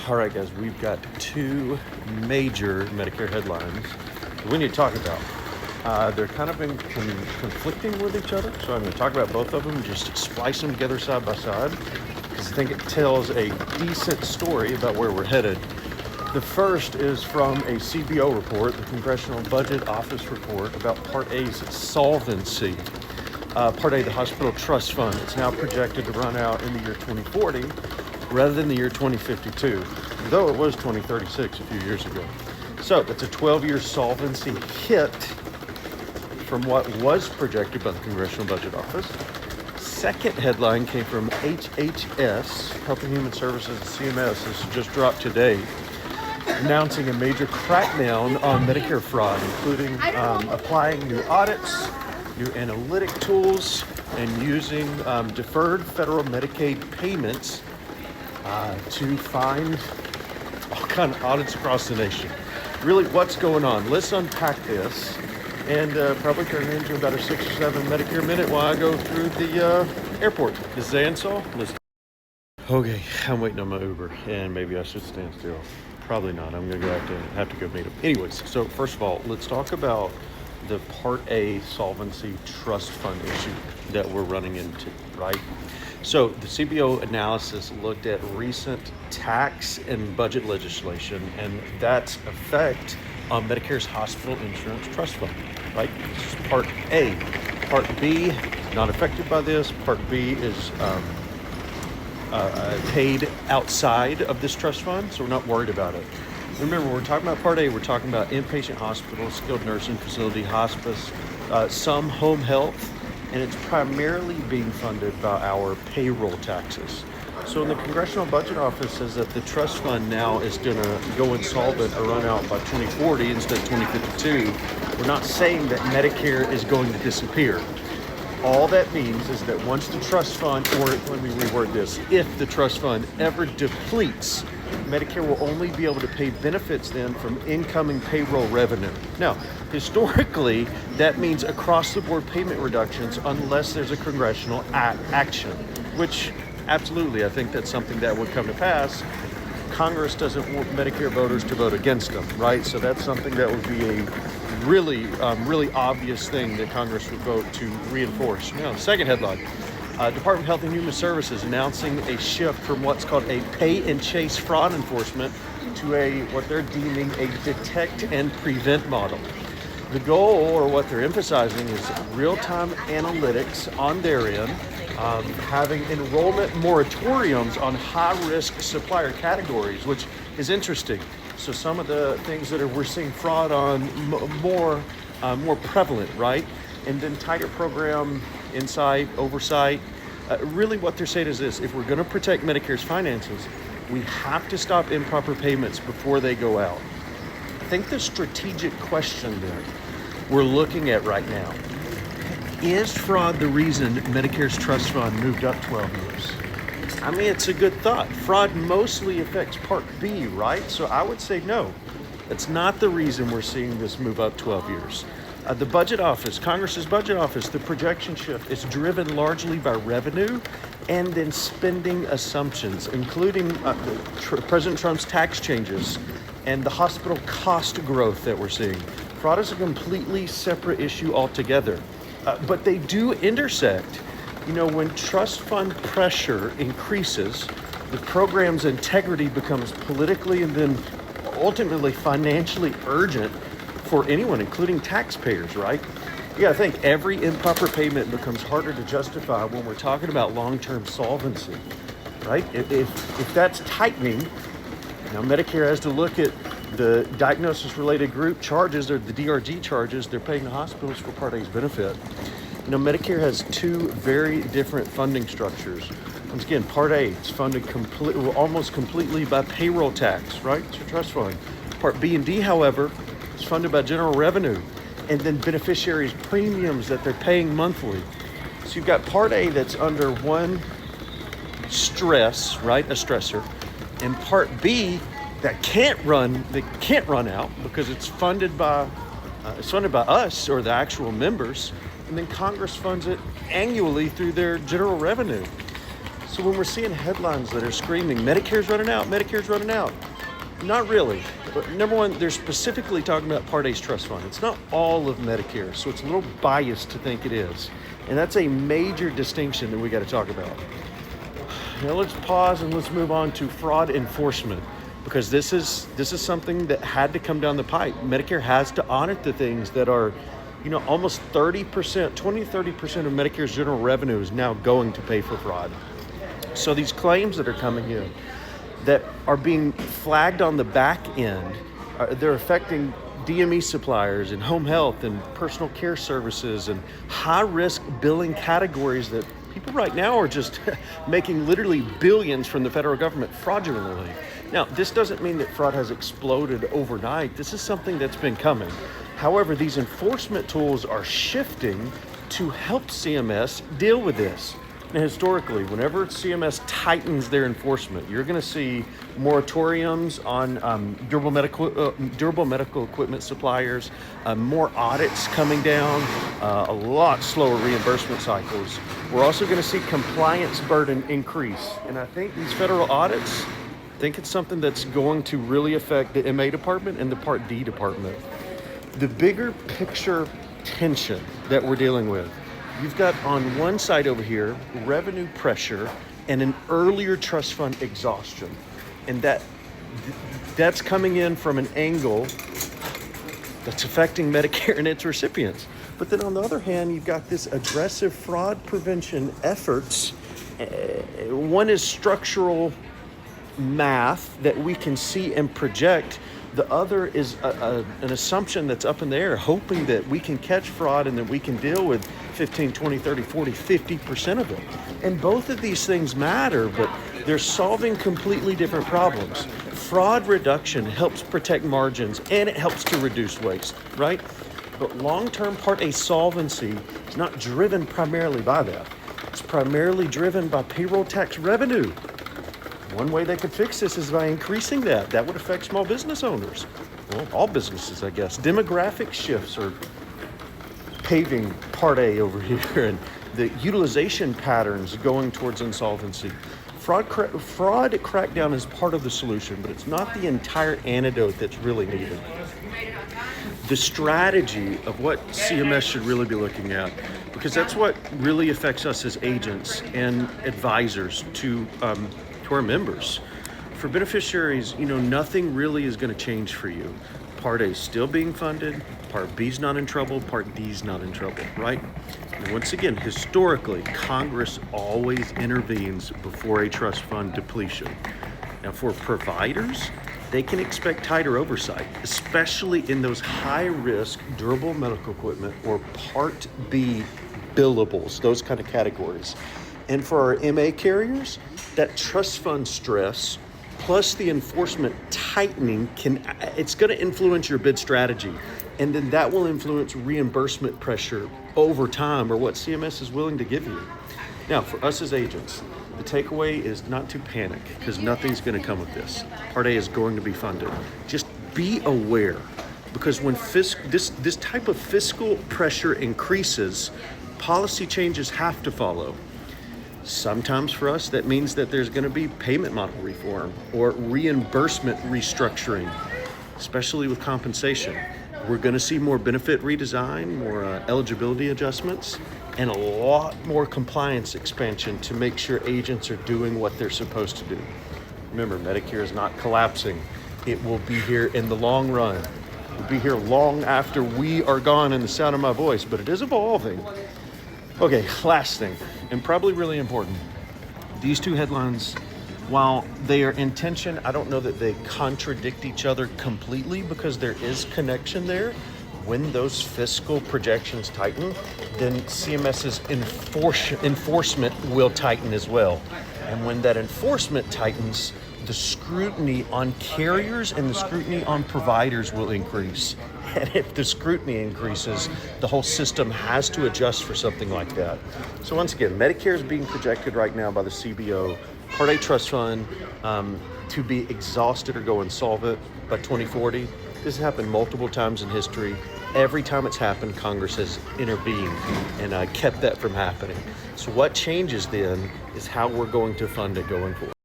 All right, guys, we've got two major Medicare headlines that we need to talk about. They're kind of been conflicting with each other, so I'm going to talk about both of them, just splice them together side by side, because I think it tells a decent story about where we're headed. The first is from a CBO report, the Congressional Budget Office report, about Part A's solvency. Part A, the Hospital Trust Fund, it's now projected to run out in the year 2040 rather than the year 2052, though it was 2036 a few years ago. So that's a 12-year solvency hit from what was projected by the Congressional Budget Office. Second headline came from HHS, Health and Human Services, CMS. This just dropped today, announcing a major crackdown on Medicare fraud, including applying new audits, new analytic tools, and using deferred federal Medicaid payments to find all kind of audits across the nation. Really, what's going on? Let's unpack this and probably turn it into about a 6 or 7 Medicare minute while I go through the airport. This is Ansel. Okay, I'm waiting on my Uber, and maybe I should stand still. Probably not. I'm going to have to go meet him. Anyways, so first of all, let's talk about the Part A solvency trust fund issue that we're running into, right? So the CBO analysis looked at recent tax and budget legislation and that's effect on Medicare's hospital insurance trust fund, right? This is Part A. Part B, not affected by this. Part B is paid outside of this trust fund, so we're not worried about it. Remember, we're talking about Part A, we're talking about inpatient hospitals, skilled nursing facility, hospice, some home health, and it's primarily being funded by our payroll taxes. So when the Congressional Budget Office says that the trust fund now is going to go insolvent or run out by 2040 instead of 2052, we're not saying that Medicare is going to disappear. All that means is that once the trust fund, or let me reword this, if the trust fund ever depletes, Medicare will only be able to pay benefits then from incoming payroll revenue. Now, historically, that means across-the-board payment reductions unless there's a congressional action, which absolutely, I think that's something that would come to pass. Congress doesn't want Medicare voters to vote against them, right? So that's something that would be a really obvious thing that Congress would vote to reinforce. Now, the second headline. Department of Health and Human Services announcing a shift from what's called a pay and chase fraud enforcement to what they're deeming a detect and prevent model. The goal, or what they're emphasizing, is real-time analytics on their end, having enrollment moratoriums on high-risk supplier categories, which is interesting. So some of the things that we're seeing fraud on more prevalent, right? And then tighter program insight, oversight. Really what they're saying is this: if we're going to protect Medicare's finances, we have to stop improper payments before they go out. I think the strategic question there we're looking at right now, is fraud the reason Medicare's trust fund moved up 12 years? I mean, it's a good thought. Fraud mostly affects Part B, right? So I would say no. That's not the reason we're seeing this move up 12 years. The Budget Office, Congress's Budget Office, the projection shift is driven largely by revenue and then spending assumptions, including President Trump's tax changes and the hospital cost growth that we're seeing. Fraud is a completely separate issue altogether, but they do intersect. You know, when trust fund pressure increases, the program's integrity becomes politically and then ultimately financially urgent for anyone, including taxpayers, right? Yeah, I think every improper payment becomes harder to justify when we're talking about long-term solvency, right? If that's tightening, now Medicare has to look at the diagnosis-related group charges, or the DRG charges they're paying the hospitals for Part A's benefit. You know, Medicare has two very different funding structures. Once again, Part A, it's funded almost completely by payroll tax, right? It's your trust fund. Part B and D, however, is funded by general revenue and then beneficiaries' premiums that they're paying monthly. So you've got Part A that's under one stress, right? A stressor. And Part B that can't run out because it's funded by us or the actual members, and then Congress funds it annually through their general revenue. So when we're seeing headlines that are screaming, Medicare's running out, Medicare's running out, not really. But number one, they're specifically talking about Part A's trust fund. It's not all of Medicare, so it's a little biased to think it is. And that's a major distinction that we got to talk about. Now let's pause and let's move on to fraud enforcement, because this is something that had to come down the pipe. Medicare has to audit the things that are, almost 30%, 20-30% of Medicare's general revenue is now going to pay for fraud. So these claims that are coming in that are being flagged on the back end, they're affecting DME suppliers and home health and personal care services and high-risk billing categories that people right now are just making literally billions from the federal government fraudulently. Now, this doesn't mean that fraud has exploded overnight. This is something that's been coming. However, these enforcement tools are shifting to help CMS deal with this. Now, historically, whenever CMS tightens their enforcement, you're going to see moratoriums on durable medical equipment suppliers, more audits coming down, a lot slower reimbursement cycles. We're also going to see compliance burden increase. And I think these federal audits, I think it's something that's going to really affect the MA department and the Part D department. The bigger picture tension that we're dealing with, you've got on one side over here, revenue pressure and an earlier trust fund exhaustion. And that's coming in from an angle that's affecting Medicare and its recipients. But then on the other hand, you've got this aggressive fraud prevention efforts. One is structural math that we can see and project. The other is an assumption that's up in the air, hoping that we can catch fraud and that we can deal with 15, 20, 30, 40, 50% of it. And both of these things matter, but they're solving completely different problems. Fraud reduction helps protect margins and it helps to reduce waste, right? But long-term Part A solvency is not driven primarily by that. It's primarily driven by payroll tax revenue. One way they could fix this is by increasing that. That would affect small business owners. Well, all businesses, I guess. Demographic shifts are paving Part A over here, and the utilization patterns going towards insolvency. Fraud crackdown is part of the solution, but it's not the entire antidote that's really needed. The strategy of what CMS should really be looking at, because that's what really affects us as agents and advisors to our members. For beneficiaries, nothing really is going to change for you. Part A is still being funded, Part B's not in trouble, Part D's not in trouble, right? And once again, historically, Congress always intervenes before a trust fund depletion. Now for providers, they can expect tighter oversight, especially in those high-risk durable medical equipment or Part B billables, those kind of categories. And for our MA carriers, that trust fund stress plus the enforcement tightening it's going to influence your bid strategy. And then that will influence reimbursement pressure over time, or what CMS is willing to give you. Now, for us as agents, the takeaway is not to panic, because nothing's going to come with this. Part A is going to be funded. Just be aware, because when this type of fiscal pressure increases, policy changes have to follow. Sometimes for us, that means that there's going to be payment model reform or reimbursement restructuring, especially with compensation. We're going to see more benefit redesign, more eligibility adjustments, and a lot more compliance expansion to make sure agents are doing what they're supposed to do. Remember, Medicare is not collapsing. It will be here in the long run. It will be here long after we are gone in the sound of my voice, but it is evolving. Okay, last thing, and probably really important. These two headlines, while they are in tension, I don't know that they contradict each other completely, because there is connection there. When those fiscal projections tighten, then CMS's enforcement will tighten as well. And when that enforcement tightens, the scrutiny on carriers and the scrutiny on providers will increase. And if the scrutiny increases, the whole system has to adjust for something like that. So once again, Medicare is being projected right now by the CBO, Part A trust fund, to be exhausted or go insolvent by 2040. This has happened multiple times in history. Every time it's happened, Congress has intervened and kept that from happening. So what changes then is how we're going to fund it going forward.